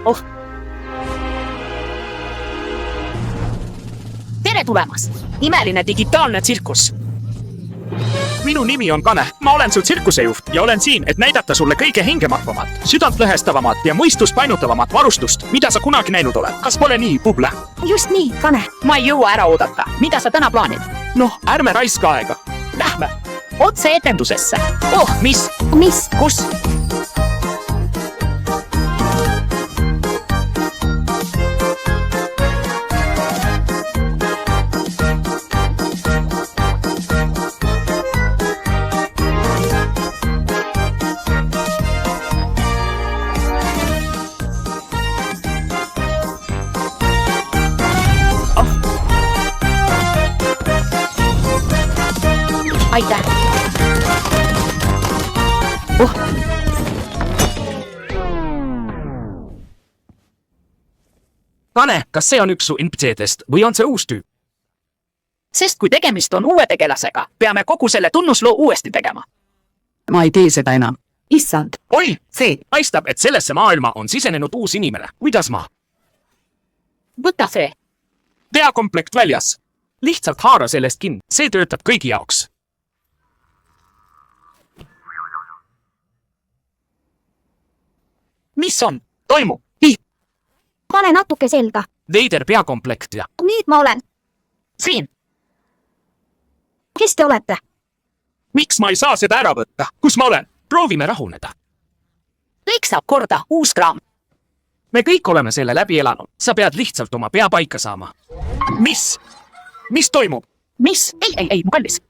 Oh. Tere tulemast! Imeline digitaalne tsirkus. Minu nimi on Kane, ma olen su tsirkusejuht ja olen siin, et näidata sulle kõige hingematvamat, südantlõhestavamat ja mõistust painutavamat varustust, mida sa kunagi näinud oled. Kas pole nii, Buble? Just nii, Kane. Ma ei jõua ära oodata. Mida sa täna plaanid? Noh, ärme raiska aega. Lähme! Otse etendusesse. Oh, mis? Mis? Kus? Aitäh. Oh. Kane, kas see on üks su NPC-dest või on see uus tüüp? Sest kui tegemist on uue tegelasega, peame kogu selle tunnusloo uuesti tegema. Ma ei tee seda enam. Issand. Oi! See. Paistab, et sellesse maailma on sisenenud uus inimene. Kuidas ma? Võta see. Peakomplekt väljas. Lihtsalt haara sellest kinni. See töötab kõigi jaoks. Mis on? Toimub? Pane natuke selga. Veider peakomplekt ja... Nüüd ma olen. Siin. Kes te olete? Miks ma ei saa seda ära võtta? Kus ma olen? Proovime rahuneda. Kõik saab korda, uus kraam. Me kõik oleme selle läbi elanud. Sa pead lihtsalt oma pea paika saama. Mis? Mis toimub? Mis? Ei, mu kallis.